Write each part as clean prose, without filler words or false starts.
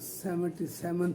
77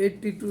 80 to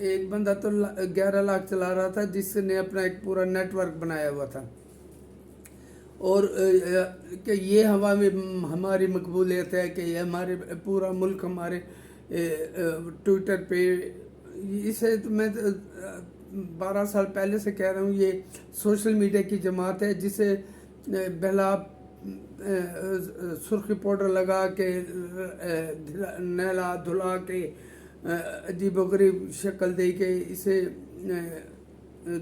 ایک بندہ تو 11 لاکھ چلا رہا تھا جس نے اپنا ایک پورا نیٹ ورک بنایا ہوا تھا، اور کہ یہ ہوا میں ہماری مقبولیت ہے کہ یہ ہمارے پورا ملک ہمارے ٹویٹر پہ، اسے تو میں 12 سال پہلے سے کہہ رہا ہوں، یہ سوشل میڈیا کی جماعت ہے جسے بہلا سرخی پاؤڈر لگا کے نہلا دھلا کے عجیب و غریب شکل دے کے اسے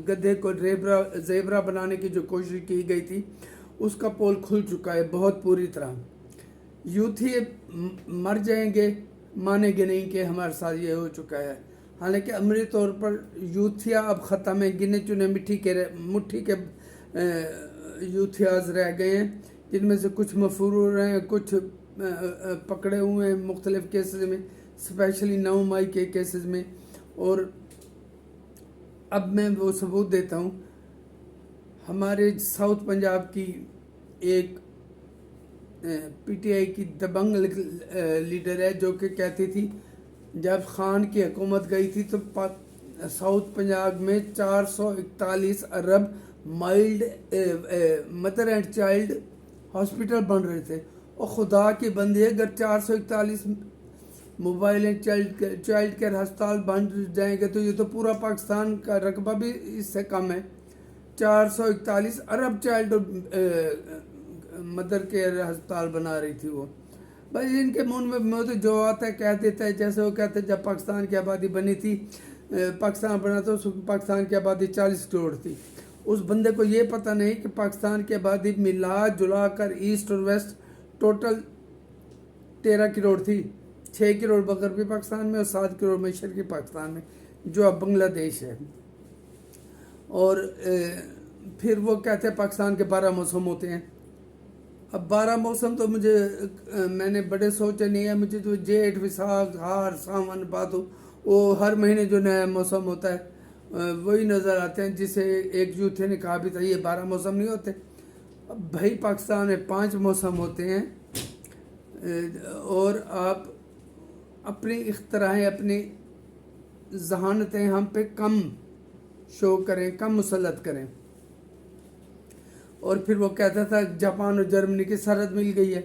گدھے کو زیبرا بنانے کی جو کوشش کی گئی تھی اس کا پول کھل چکا ہے بہت پوری طرح۔ یوتھی مر جائیں گے، مانیں گے نہیں کہ ہمارے ساتھ یہ ہو چکا ہے، حالانکہ عملی طور پر یوتھیا اب ختم ہے، گنے چنے مٹھی کے یوتھیاز رہ گئے ہیں، جن میں سے کچھ مفرور ہیں، کچھ پکڑے ہوئے ہیں مختلف کیسز میں، اسپیشلی 9 مئی کے کیسز میں۔ اور اب میں وہ ثبوت دیتا ہوں، ہمارے ساؤتھ پنجاب کی ایک پی ٹی آئی کی دبنگ لیڈر ہے جو کہ کہتی تھی جب خان کی حکومت گئی تھی تو ساؤتھ پنجاب میں 441 ارب مائلڈ مدر اینڈ چائلڈ ہاسپٹل بن رہے تھے، اور خدا کی بندی اگر 441 موبائل اینڈ چائلڈ کیئر ہسپتال بن جائیں گے تو یہ تو پورا پاکستان کا رقبہ بھی اس سے کم ہے۔ 441 ارب چائلڈ مدر کیئر ہسپتال بنا رہی تھی وہ۔ بھائی ان کے منہ میں تو جو آتا ہے کہہ دیتا ہے، جیسے وہ کہتے ہیں جب پاکستان کی آبادی بنی تھی، پاکستان بنا تو پاکستان کی آبادی 40 کروڑ تھی۔ اس بندے کو یہ پتہ نہیں کہ پاکستان کی آبادی ملا جلا کر ایسٹ اور ویسٹ ٹوٹل 13 کروڑ تھی، 6 کروڑ مغربی پاکستان میں اور 7 کروڑ مشرقی پاکستان میں، جو اب بنگلہ دیش ہے۔ اور پھر وہ کہتے ہیں پاکستان کے 12 موسم ہوتے ہیں۔ اب 12 موسم تو میں نے بڑے سوچے نہیں ہے، مجھے تو جیٹھ ویساکھ ہار ساون بھادو وہ ہر مہینے جو نیا موسم ہوتا ہے وہی نظر آتے ہیں، جسے ایک یوتھی نے کہا بھی تھا یہ 12 موسم نہیں ہوتے۔ اب بھائی پاکستان میں 5 موسم ہوتے ہیں، اور آپ اپنی اختراعیں اپنی ذہانتیں ہم پہ کم شو کریں، کم مسلط کریں۔ اور پھر وہ کہتا تھا جاپان اور جرمنی کی سرحد مل گئی ہے۔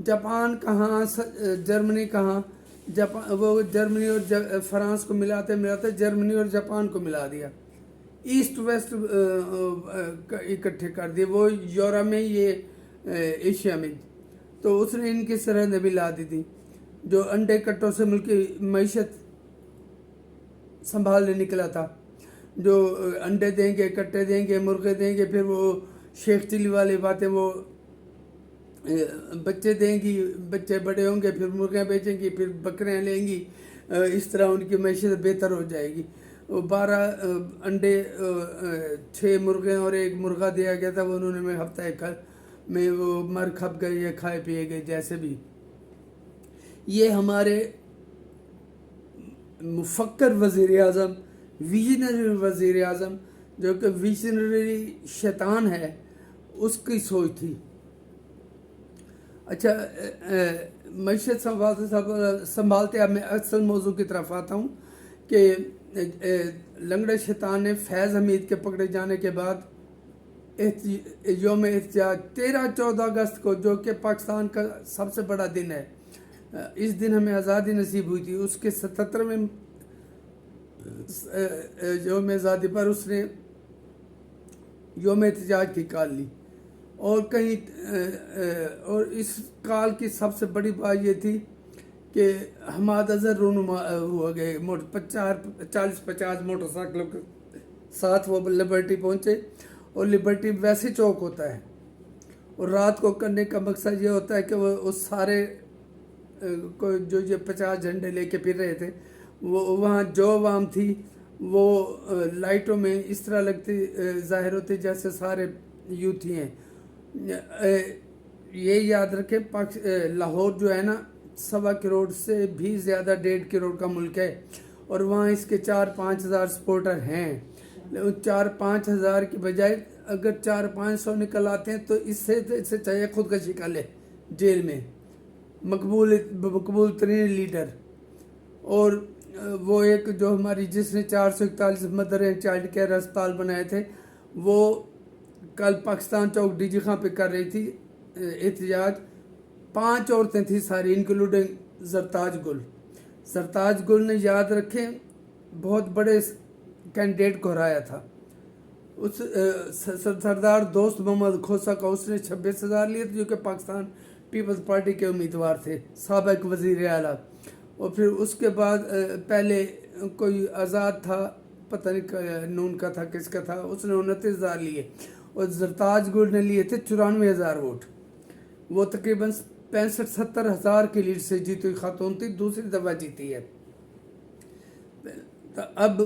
جاپان کہاں، جرمنی کہاں؟ وہ جرمنی اور فرانس کو ملاتے جرمنی اور جاپان کو ملا دیا، ایسٹ ویسٹ اکٹھے کر دیے، وہ یورپ میں یہ ایشیا میں، تو اس نے ان کی سرحدیں بھی لا دی تھی۔ جو انڈے کٹوں سے ملک کی معیشت سنبھالنے نکلا تھا، جو انڈے دیں گے، کٹے دیں گے، مرغے دیں گے، پھر وہ شیخ چلی والی باتیں، وہ بچے دیں گی، بچے بڑے ہوں گے، پھر مرغیاں بیچیں گی، پھر بکریاں لیں گی، اس طرح ان کی معیشت بہتر ہو جائے گی۔ 12 انڈے 6 مرغے اور 1 مرغہ دیا گیا تھا، وہ انہوں نے ہفتہ ایک میں وہ مر کھپ گئے یا کھائے پیے گئے جیسے بھی۔ یہ ہمارے مفکر وزیر اعظم، ویژنری وزیر اعظم، جو کہ ویژنری شیطان ہے، اس کی سوچ تھی۔ اچھا، معیشت سنبھالتے اب میں اصل موضوع کی طرف آتا ہوں کہ لنگڑے شیطان نے فیض حمید کے پکڑے جانے کے بعد یوم احتجاج 13-14 اگست کو، جو کہ پاکستان کا سب سے بڑا دن ہے، اس دن ہمیں آزادی نصیب ہوئی تھی، اس کے 77ویں یوم آزادی پر اس نے یوم احتجاج کی کال لی، اور اس کال کی سب سے بڑی بات یہ تھی کہ حماد اظہر رونما ہوا گئے 40-50 موٹر سائیکلوں کے ساتھ وہ لبرٹی پہنچے، اور لبرٹی ویسے چوک ہوتا ہے، اور رات کو کرنے کا مقصد یہ ہوتا ہے کہ وہ اس سارے کو جو یہ 50 جھنڈے لے کے پھر رہے تھے، وہ وہاں جو عوام تھی وہ لائٹوں میں اس طرح لگتی ظاہر ہوتی جیسے سارے یوتھی ہیں۔ یہ یاد رکھیں لاہور جو ہے نا 1.25 کروڑ سے بھی زیادہ 1.5 کروڑ کا ملک ہے، اور وہاں اس کے 4-5 ہزار سپورٹر ہیں۔ 4-5 ہزار کی بجائے اگر 400-500 نکل آتے ہیں تو اس سے چاہیے خودکشی کر لے جیل میں، مقبول ترین لیڈر۔ اور وہ ایک جو ہماری جس نے 441 مدر اینڈ چائلڈ کیئر ہسپتال بنائے تھے، وہ کل پاکستان چوک ڈی جی خاں پہ کر رہی تھی احتجاج. 5 عورتیں تھیں ساری انکلوڈنگ زرتاج گل. زرتاج گل نے یاد رکھیں بہت بڑے کینڈیڈیٹ کو ہرایا تھا. اس سردار دوست محمد کھوسا کا اس نے 26,000 لیے تھے، جو کہ پاکستان پیپلز پارٹی کے امیدوار تھے، سابق وزیر اعلیٰ. اور پھر اس کے بعد پہلے کوئی آزاد تھا، پتہ نہیں نون کا تھا کس کا تھا، اس نے 29,000 لیے. اور زرتاج گل نے لیے تھے 94,000 ووٹ. وہ تقریباً 65-70 ہزار کی لیڈ سے جیتی ہوئی خاتون تھی، دوسری دفعہ جیتی ہے. اب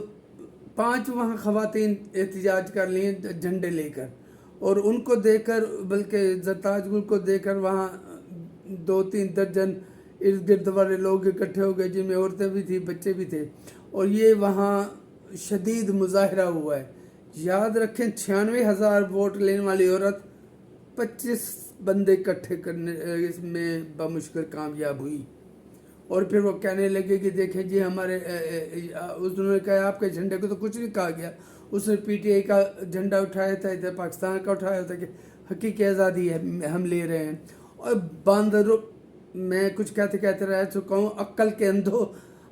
5 وہاں خواتین احتجاج کر لی ہیں جھنڈے لے کر، اور ان کو دیکھ کر، بلکہ زرتاج گل کو دیکھ کر وہاں 2-3 درجن ارد گرد والے لوگ اکٹھے ہو گئے، جن میں عورتیں بھی تھیں، بچے بھی تھے، اور یہ وہاں شدید مظاہرہ ہوا ہے. یاد رکھیں 96,000 ووٹ لینے والی عورت 25 بندے اکٹھے کرنے اس میں بمشکل کامیاب ہوئی. اور پھر وہ کہنے لگے کہ دیکھیں جی ہمارے انہوں نے کہا آپ کے جھنڈے کو تو کچھ نہیں کہا گیا. اس نے پی ٹی آئی کا جھنڈا اٹھایا تھا، ادھر پاکستان کا اٹھایا تھا کہ حقیقی آزادی ہے ہم لے رہے ہیں. اور باندرو میں کچھ کہتے رہ چکا ہوں، عقل کے اندھو،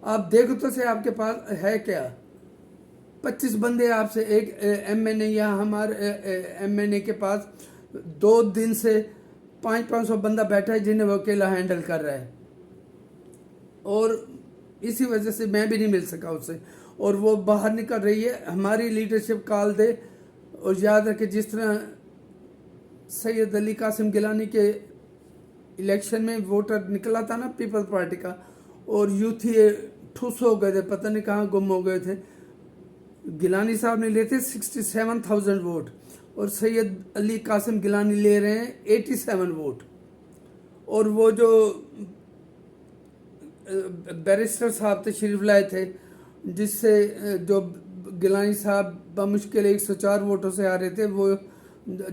آپ دیکھو تو سے آپ کے پاس ہے کیا؟ 25 بندے آپ سے، ایک ایم این اے یا ہمارے ایم این اے کے پاس 2 دن سے 500 بندہ بیٹھا ہے جنہیں وہ اکیلا ہینڈل کر رہا ہے. اور اسی وجہ سے میں بھی نہیں مل سکا اس سے، اور وہ باہر نکل رہی ہے. ہماری لیڈرشپ کال دے. اور یاد رکھے جس طرح سید علی قاسم گیلانی کے الیکشن میں ووٹر نکلا تھا نا پیپل پارٹی کا، اور یوتھی ٹھوس ہو گئے تھے، پتہ نہیں کہاں گم ہو گئے تھے. گیلانی صاحب نے لیے تھے 67,000 ووٹ، اور سید علی قاسم گیلانی لے رہے ہیں 87 ووٹ. اور وہ جو بیرسٹر صاحب تشریف لائے تھے، جس سے جو گیلانی صاحب بمشکل 104 ووٹوں سے ہارے تھے، وہ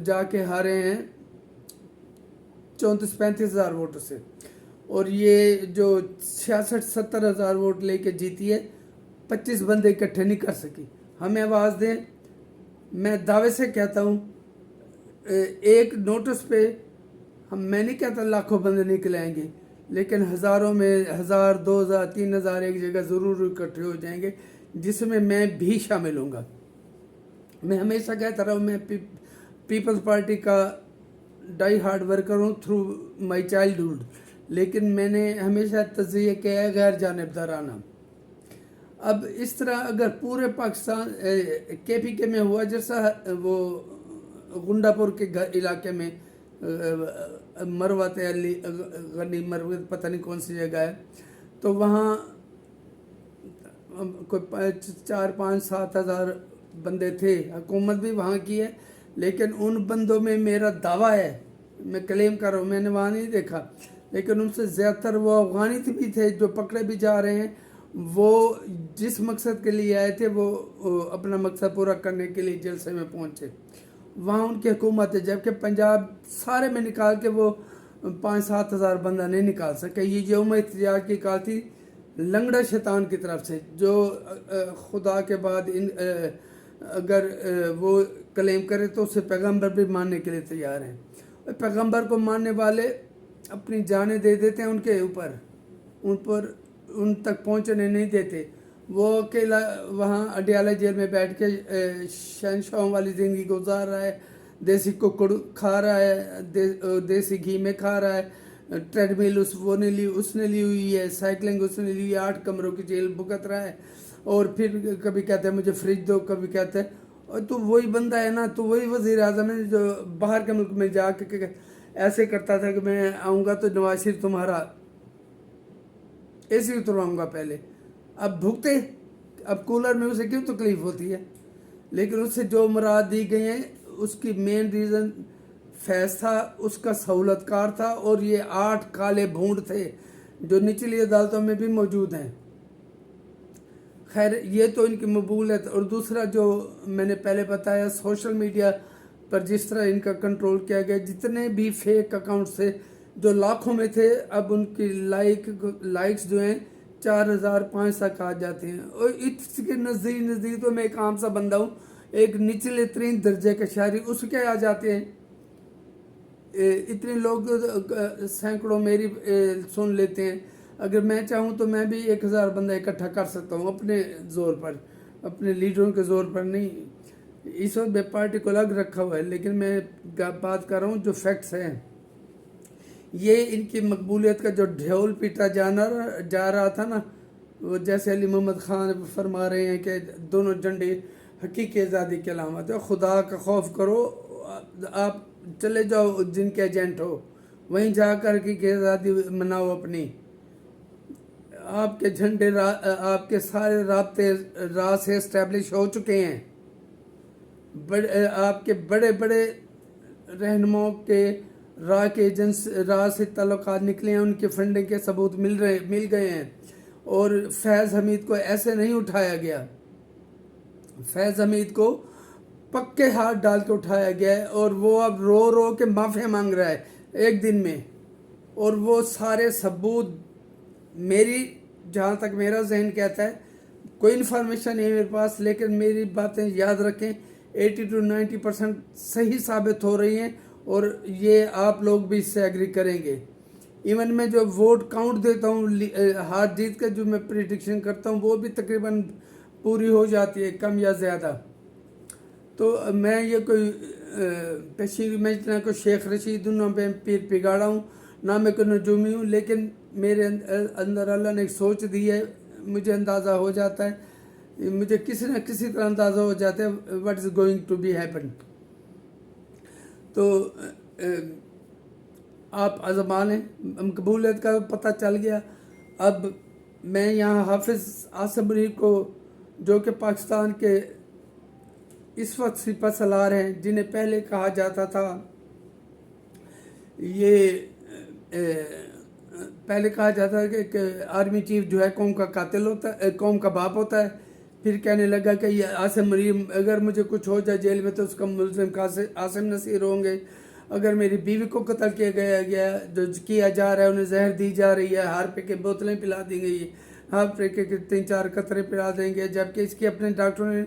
جا کے ہارے ہیں 34-35 ہزار ووٹوں سے. اور یہ جو 66-70 ہزار ووٹ لے کے جیتی ہے، 25 بندے اکٹھے نہیں کر سکی. ہمیں آواز دیں. میں دعوے سے کہتا ہوں ایک نوٹس پہ میں نہیں کہتا لاکھوں بندے نکل آئیں گے، لیکن ہزاروں میں 1,000 2,000 3,000 ایک جگہ ضرور اکٹھے ہو جائیں گے، جس میں میں بھی شامل ہوں گا. میں ہمیشہ کہتا رہا ہوں میں پیپلز پارٹی کا ڈائی ہارڈ ورکر ہوں تھرو مائی چائلڈہڈ، لیکن میں نے ہمیشہ تجزیہ کیا ہے غیر جانبدارانہ. اب اس طرح اگر پورے پاکستان کے پی کے میں ہوا جیسا وہ گنڈا پور کے علاقے میں مروت علی غنی مروت پتہ نہیں کون سی جگہ ہے، تو وہاں کوئی 4-5-7 ہزار بندے تھے. حکومت بھی وہاں کی ہے، لیکن ان بندوں میں میرا دعویٰ ہے، میں کلیم کر رہا ہوں، میں نے وہاں نہیں دیکھا، لیکن ان سے زیادہ تر وہ افغانی بھی تھے جو پکڑے بھی جا رہے ہیں. وہ جس مقصد کے لیے آئے تھے وہ اپنا مقصد پورا کرنے کے لیے جلسے میں پہنچے. وہاں ان کی حکومت ہے، جبکہ پنجاب سارے میں نکال کے وہ 5-7 ہزار بندہ نہیں نکال سکے. یہ یوم احتجاج کی کال تھی لنگڑا شیطان کی طرف سے، جو خدا کے بعد اگر وہ کلیم کرے تو اسے پیغمبر بھی ماننے کے لیے تیار ہیں. پیغمبر کو ماننے والے اپنی جانیں دے دیتے ہیں ان کے اوپر، ان تک پہنچنے نہیں دیتے. وہ اکیلا وہاں اڈیالہ جیل میں بیٹھ کے شہنشاہوں والی زندگی گزار رہا ہے، دیسی ککڑ کھا رہا ہے، دیسی گھی میں کھا رہا ہے، ٹریڈ مل اس نے لی ہوئی ہے، سائیکلنگ اس نے لی، 8 کمروں کی جیل بھگت رہا ہے. اور پھر کبھی کہتے ہیں مجھے فریج دو، کبھی کہتے ہیں. اور تو وہی بندہ ہے نا، تو وہی وزیر اعظم ہے جو باہر کے ملک میں جا کے ایسے کرتا تھا کہ میں آؤں گا تو نواز شریف تمہارا اے سی اترواؤں گا پہلے. اب بھگتے، اب کولر میں اسے کیوں تکلیف ہوتی ہے؟ لیکن اس سے جو مراد دی گئی ہیں اس کی مین ریزن فیض تھا، اس کا سہولت کار تھا، اور یہ 8 کالے بھونڈ تھے جو نچلی عدالتوں میں بھی موجود ہیں. خیر یہ تو ان کی مقبولیت. اور دوسرا جو میں نے پہلے بتایا، سوشل میڈیا پر جس طرح ان کا کنٹرول کیا گیا، جتنے بھی فیک اکاؤنٹس تھے جو لاکھوں میں تھے، اب ان کی لائکس جو ہیں 4,005 تک آ جاتے ہیں، اور اس کے نزدیک تو میں ایک عام سا بندہ ہوں، ایک نچلے ترین درجے کے شہری، اس کے آ جاتے ہیں۔ اتنے لوگ سینکڑوں میری سن لیتے ہیں۔ اگر میں چاہوں تو میں بھی 1,000 بندہ اکٹھا کر سکتا ہوں اپنے زور پر، اپنے لیڈروں کے زور پر نہیں۔ اس وقت میں پارٹی کو الگ رکھا ہوا ہے، لیکن میں بات کر رہا ہوں جو فیکٹس ہیں۔ یہ ان کی مقبولیت کا جو ڈھول پیٹا جا رہا تھا نا، وہ جیسے علی محمد خان فرما رہے ہیں کہ دونوں جھنڈے حقیقی آزادی کی علامت ہے، خدا کا خوف کرو، آپ چلے جاؤ جن کے ایجنٹ ہو، وہیں جا کر کے آزادی مناؤ اپنی۔ آپ کے جھنڈے آپ کے سارے رابطے راہ سے اسٹیبلش ہو چکے ہیں، آپ کے بڑے بڑے رہنماؤں کے راہ سے تعلقات نکلے ہیں، ان کے فنڈنگ کے ثبوت مل گئے ہیں، اور فیض حمید کو ایسے نہیں اٹھایا گیا، فیض حمید کو پکے ہاتھ ڈال کے اٹھایا گیا ہے، اور وہ اب رو کے معافی مانگ رہا ہے ایک دن میں، اور وہ سارے ثبوت جہاں تک میرا ذہن کہتا ہے، کوئی انفارمیشن نہیں ہے میرے پاس، لیکن میری باتیں یاد رکھیں 80 to 90% صحیح ثابت ہو رہی ہیں، اور یہ آپ لوگ بھی اس سے ایگری کریں گے۔ ایون میں جو ووٹ کاؤنٹ دیتا ہوں، ہار جیت کا جو میں پریڈکشن کرتا ہوں، وہ بھی تقریباً پوری ہو جاتی ہے، کم یا زیادہ۔ تو میں یہ کوئی میں نہ کوئی شیخ رشید ہوں، نہ میں پیر پگاڑا ہوں، نہ میں کوئی نجومی ہوں، لیکن میرے اندر اللہ نے ایک سوچ دی ہے، مجھے اندازہ ہو جاتا ہے، مجھے کسی نہ کسی طرح اندازہ ہو جاتا ہے what is going to be happen۔ تو آپ عزمان ہیں، مقبولیت کا پتہ چل گیا۔ اب میں یہاں حافظ عاصم منیر کو، جو کہ پاکستان کے اس وقت سپہ سالار ہیں، جنہیں پہلے کہا جاتا تھا کہ آرمی چیف جو ہے قوم کا قاتل ہوتا ہے، قوم کا باپ ہوتا ہے، پھر کہنے لگا کہ یہ عاصم منیر، اگر مجھے کچھ ہو جائے جیل میں تو اس کا ملزم عاصم نصیر ہوں گے، اگر میری بیوی کو قتل کیا جو کیا جا رہا ہے، انہیں زہر دی جا رہی ہے، ہار پہ کے بوتلیں پلا دی گئی، ہار پہ کے 3-4 قطرے پلا دیں گے، جبکہ اس کی اپنے ڈاکٹروں نے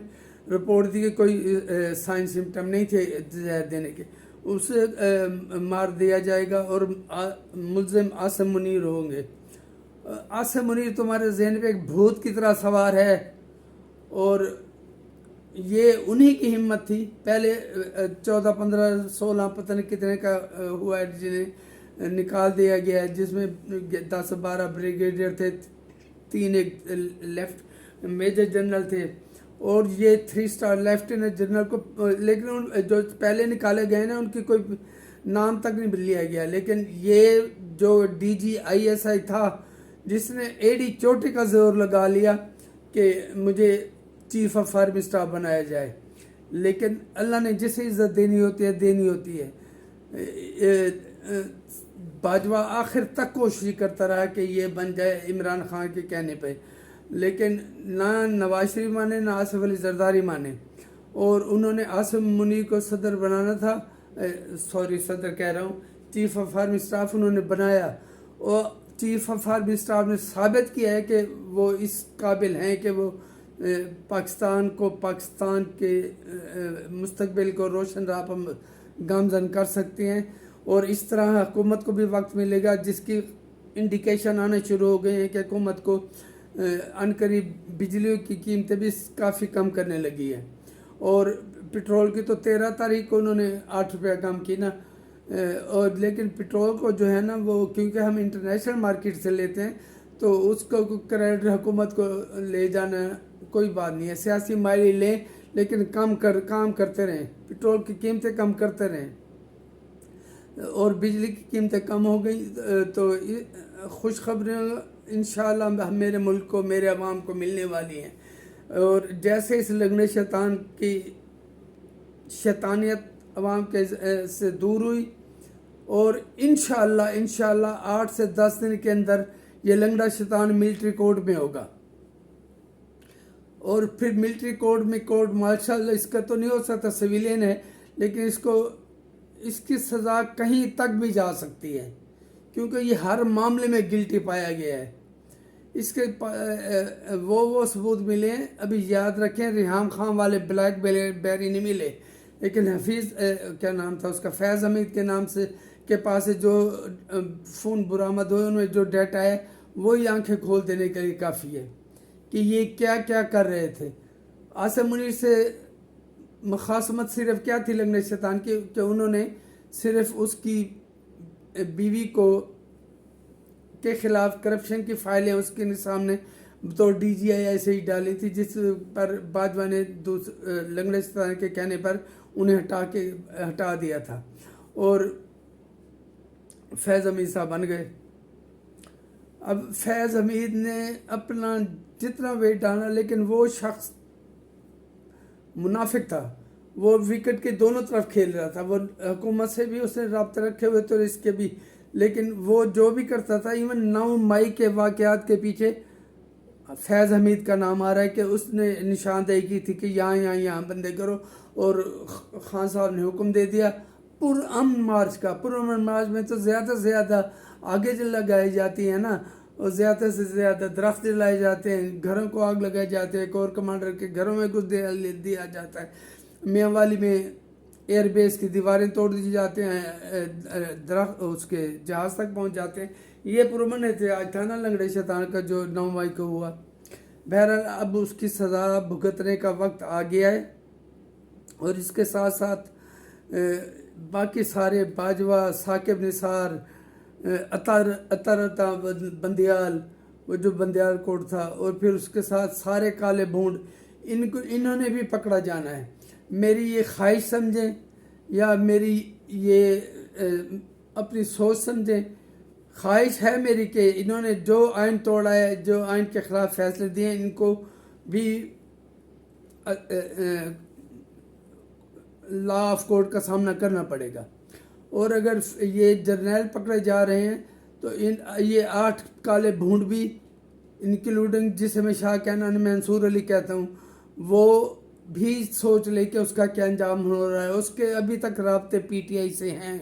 رپورٹ دی کہ کوئی سائن سمٹم نہیں تھے زہر دینے کے، اسے مار دیا جائے گا، اور ملزم عاصم منیر ہوں گے۔ عاصم منیر تمہارے ذہن پہ ایک بھوت کی طرح سوار ہے، اور یہ انہی کی ہمت تھی، پہلے 14 15 16 پتہ نہیں کتنے کا ہوا ہے جنہیں نکال دیا گیا ہے، جس میں 10 12 بریگیڈیئر تھے، 3 ایک لیفٹ میجر جنرل تھے، اور یہ 3 اسٹار لیفٹیننٹ جنرل کو، لیکن جو پہلے نکالے گئے نا ان کی کوئی نام تک نہیں لیا گیا، لیکن یہ جو DGISI تھا، جس نے ایڈی چوٹی کا زور لگا لیا کہ مجھے چیف آف آرمی اسٹاف بنایا جائے، لیکن اللہ نے جسے عزت دینی ہوتی ہے۔ باجوہ آخر تک کوشش کرتا رہا کہ یہ بن جائے عمران خان کے کہنے پہ، لیکن نہ نواز شریف مانے، نہ آصف علی زرداری مانے، اور انہوں نے عاصم منیر کو صدر بنانا تھا، صدر کہہ رہا ہوں، چیف آف آرمی اسٹاف انہوں نے بنایا، اور چیف آف آرمی اسٹاف نے ثابت کیا ہے کہ وہ اس قابل ہیں کہ وہ پاکستان کے مستقبل کو روشن راہ پر گامزن کر سکتے ہیں، اور اس طرح حکومت کو بھی وقت ملے گا، جس کی انڈیکیشن آنے شروع ہو گئے ہیں کہ حکومت کو عنقریب بجلی کی قیمتیں بھی کافی کم کرنے لگی ہیں، اور پٹرول کی تو 13 تاریخ کو انہوں نے 8 روپیہ کم کی نا، اور لیکن پٹرول کو جو ہے نا وہ کیونکہ ہم انٹرنیشنل مارکیٹ سے لیتے ہیں، تو اس کو کریڈٹ حکومت کو لے جانا کوئی بات نہیں ہے، سیاسی مائل لیں، لیکن کام کرتے رہیں، پٹرول کی قیمتیں کم کرتے رہیں، اور بجلی کی قیمتیں کم ہو گئی، تو خوشخبریاں انشاءاللہ میرے ملک کو، میرے عوام کو ملنے والی ہیں، اور جیسے اس لگنے شیطان کی شیطانیت عوام کے سے دور ہوئی، اور انشاءاللہ 8 سے 10 دن کے اندر یہ لنگڑا شیطان ملٹری کورٹ میں ہوگا، اور پھر ملٹری کورٹ ماشاءاللہ اس کا تو نہیں ہو سکتا، سویلین ہے، لیکن اس کی سزا کہیں تک بھی جا سکتی ہے، کیونکہ یہ ہر معاملے میں گلٹی پایا گیا ہے۔ اس کے وہ ثبوت ملے ہیں. ابھی یاد رکھیں ریحام خان والے بلیک بیری نہیں ملے، لیکن حفیظ کیا نام تھا اس کا، فیض حمید کے نام سے کے پاس جو فون برآمد ہوئے ان میں جو ڈیٹا ہے وہی آنکھیں کھول دینے کے لیے کافی ہے کہ یہ کیا کیا کر رہے تھے. عاصم منیر سے مخاصمت صرف کیا تھی لنگڑے شیطان کی کہ انہوں نے صرف اس کی بیوی کو کے خلاف کرپشن کی فائلیں اس کے سامنے تو ڈی جی آئی ایسے ہی ڈالی تھی، جس پر باجوہ نے لنگڑے شیطان کے کہنے پر انہیں ہٹا دیا تھا اور فیض حمید صاحب بن گئے. اب فیض حمید نے اپنا جتنا ویٹ ڈالا لیکن وہ شخص منافق تھا، وہ وکٹ کے دونوں طرف کھیل رہا تھا، وہ حکومت سے بھی اس نے رابطے رکھے ہوئے تو اس کے بھی، لیکن وہ جو بھی کرتا تھا ایون 9 مئی کے واقعات کے پیچھے فیض حمید کا نام آ رہا ہے کہ اس نے نشاندہی کی تھی کہ یہاں بندے کرو، اور خان صاحب نے حکم دے دیا پرامن مارچ کا. پرامن مارچ میں تو زیادہ سے زیادہ آگے جو لگائی جاتی ہیں نا، اور زیادہ سے زیادہ درخت جلائے جاتے ہیں، گھروں کو آگ لگائے جاتے ہیں، کور کمانڈر کے گھروں میں گھس دیا جاتا ہے، میاں والی میں ایئر بیس کی دیواریں توڑ دی جاتے ہیں، درخت اس کے جہاز تک پہنچ جاتے ہیں. یہ پرامن احتجاج تھا نا لنگڑے شیطان کا جو 9 مئی کو ہوا. بہرحال اب اس کی سزا بھگتنے کا وقت آ گیا ہے، اور اس کے ساتھ ساتھ باقی سارے باجوہ، ثاقب نثار، عطا بندیال، وہ جو بندیال کوٹ تھا، اور پھر اس کے ساتھ سارے کالے بھونڈ، انہوں نے بھی پکڑا جانا ہے. میری یہ خواہش سمجھیں یا میری یہ اپنی سوچ سمجھیں، خواہش ہے میری کہ انہوں نے جو آئین توڑا ہے، جو آئین کے خلاف فیصلے دیے ہیں، ان کو بھی لا آف کورٹ کا سامنا کرنا پڑے گا. اور اگر یہ جرنیل پکڑے جا رہے ہیں تو یہ 8 کالے بھونڈ بھی انکلوڈنگ جسے میں شاہ کینان منصور علی کہتا ہوں، وہ بھی سوچ لے کہ اس کا کیا انجام ہو رہا ہے. اس کے ابھی تک رابطے پی ٹی آئی سے ہیں.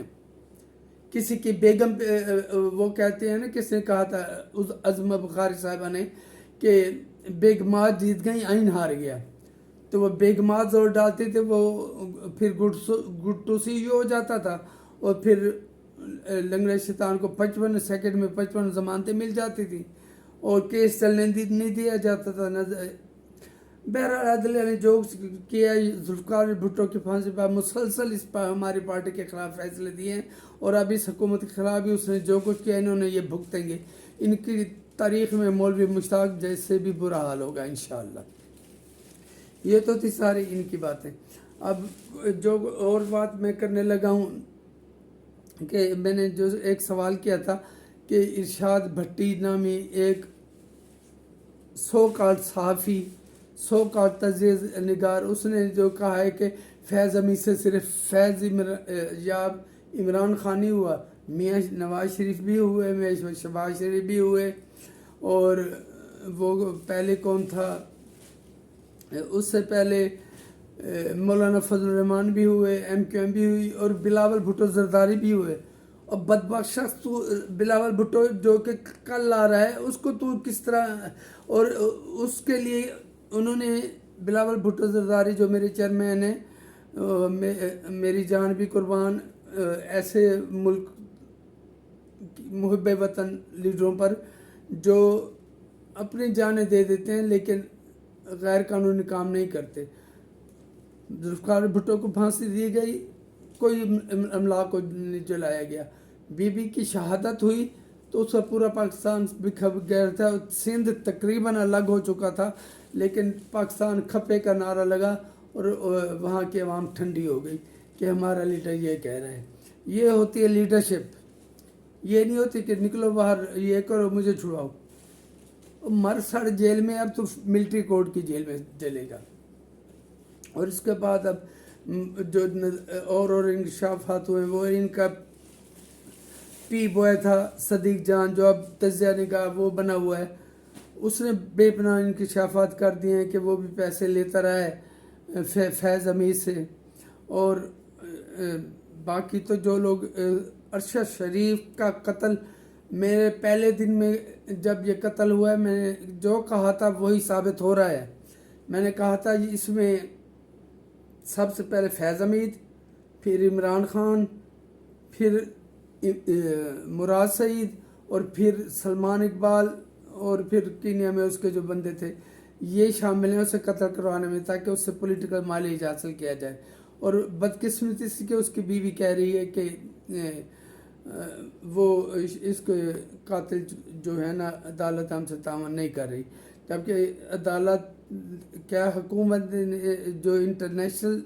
کسی کی بیگم وہ کہتے ہیں نا، کس نے کہا تھا عظمہ بخاری صاحبہ نے کہ بیگمات جیت گئی آئین ہار گیا، تو وہ بیگمات زور ڈالتے تھے، وہ پھر گٹو سی ہو جاتا تھا، اور پھر لنگڑے شیطان کو 55 سیکنڈ میں 55 ضمانتیں مل جاتی تھی اور کیس چلنے نہیں دیا جاتا تھا. بہرحال عدلیہ نے جو کیا، ذوالفقار بھٹو کی پھانسی پر مسلسل اس پر ہماری پارٹی کے خلاف فیصلے دیے ہیں، اور اب اس حکومت کے خلاف بھی اس نے جو کچھ کیا انہوں نے یہ بھگتیں گے. ان کی تاریخ میں مولوی مشتاق جیسے بھی برا حال ہوگا انشاءاللہ. یہ تو تھی ساری ان کی باتیں. اب جو اور بات میں کرنے لگا ہوں کہ میں نے جو ایک سوال کیا تھا کہ ارشاد بھٹی نامی ایک سو کالڈ صحافی، سو کالڈ تجزیہ نگار، اس نے جو کہا ہے کہ فیض حمید سے صرف فیض یاب عمران خان نہیں ہوا، میاں نواز شریف بھی ہوئے، میاں شہباز شریف بھی ہوئے، اور وہ پہلے کون تھا، اس سے پہلے مولانا فضل الرحمان بھی ہوئے، ایم کیو ایم بھی ہوئی، اور بلاول بھٹو زرداری بھی ہوئے. اور بدبخت شخص تو بلاول بھٹو جو کہ کل آ رہا ہے، اس کو تو کس طرح، اور اس کے لیے انہوں نے بلاول بھٹو زرداری جو میرے چیئرمین ہیں، میری جان بھی قربان، ایسے ملک محب وطن لیڈروں پر جو اپنی جانیں دے دیتے ہیں لیکن غیر قانونی کام نہیں کرتے. ذوالفقار بھٹو کو پھانسی دی گئی، کوئی املاک کو نہیں جلایا گیا. بی بی کی شہادت ہوئی تو اس کا پورا پاکستان بکھر گیا تھا، سندھ تقریباً الگ ہو چکا تھا، لیکن پاکستان کھپے کا نعرہ لگا اور وہاں کی عوام ٹھنڈی ہو گئی کہ ہمارا لیڈر یہ کہہ رہا ہے. یہ ہوتی ہے لیڈرشپ. یہ نہیں ہوتی کہ نکلو باہر یہ کرو مجھے چھڑاؤ. مر سڑ جیل میں، اب تو ملٹری کورٹ کی جیل میں جلے گا. اور اس کے بعد اب جو اور انکشافات ہوئے، وہ ان کا پی بوائے تھا صدیق جان جو اب تجزیہ نگار وہ بنا ہوا ہے، اس نے بے پناہ انکشافات کر دیے ہیں کہ وہ بھی پیسے لیتا رہا ہے فیض حمید سے. اور باقی تو جو لوگ ارشد شریف کا قتل میرے پہلے دن میں جب یہ قتل ہوا ہے میں نے جو کہا تھا وہی ثابت ہو رہا ہے. میں نے کہا تھا اس میں سب سے پہلے فیض حمید، پھر عمران خان، پھر مراد سعید، اور پھر سلمان اقبال، اور پھر کینیا میں اس کے جو بندے تھے یہ شامل ہیں اسے قتل کروانے میں، تاکہ اس سے پولیٹیکل مائلیج حاصل کیا جائے. اور بدقسمتی سے کہ اس کی بیوی کہہ رہی ہے کہ وہ اس کے قاتل جو ہے نا عدالت ہم سے تعاون نہیں کر رہی، جبکہ عدالت کیا حکومت جو انٹرنیشنل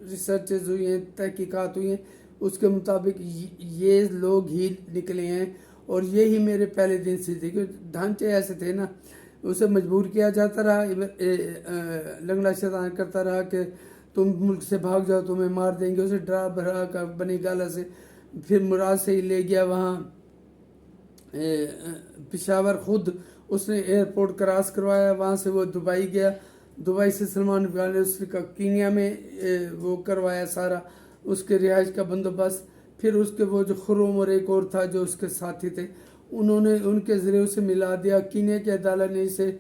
ریسرچز ہوئی ہیں، تحقیقات ہوئی ہیں، اس کے مطابق یہ لوگ ہی نکلے ہیں. اور یہی میرے پہلے دن سے تھے کہ ڈھانچے ایسے تھے نا، اسے مجبور کیا جاتا رہا، لنگڑا شیطان کرتا رہا کہ تم ملک سے بھاگ جاؤ تمہیں مار دیں گے، اسے ڈرا بھرا کر بنی گالا سے. پھر مراد سے ہی لے گیا وہاں پشاور، خود اس نے ایئرپورٹ کراس کروایا، وہاں سے وہ دبئی گیا، دبئی سے سلمان اقبال نے اس کا کینیا میں وہ کروایا سارا اس کے رہائش کا بندوبست. پھر اس کے وہ جو خروم اور ایک اور تھا جو اس کے ساتھی تھے، انہوں نے ان کے ذریعے اسے ملا دیا. کینیا کی عدالت نے اسے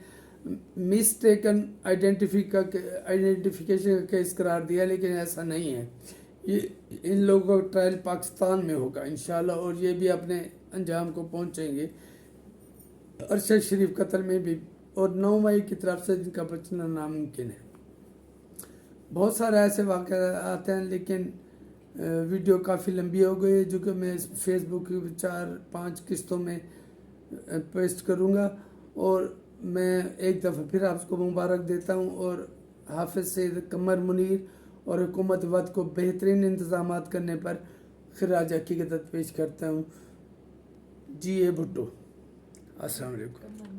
مسٹیکن آئیڈینٹیفیکیشن کا کیس قرار دیا، لیکن ایسا نہیں ہے. یہ ان لوگوں کا ٹرائل پاکستان میں ہوگا انشاءاللہ، اور یہ بھی اپنے انجام کو پہنچیں گے. ارشد شریف قتل میں بھی، اور 9 مئی کی طرف سے جن کا بچنا ناممکن ہے. بہت سارے ایسے واقعات آتے ہیں، لیکن ویڈیو کافی لمبی ہو گئی ہے جو کہ میں فیس بک کی 4-5 قسطوں میں پیسٹ کروں گا. اور میں ایک دفعہ پھر آپ کو مبارک دیتا ہوں، اور حافظ سید قمر منیر اور حکومت وقت کو بہترین انتظامات کرنے پر خراج عقیدت پیش کرتا ہوں. جی اے بھٹو. السلام علیکم.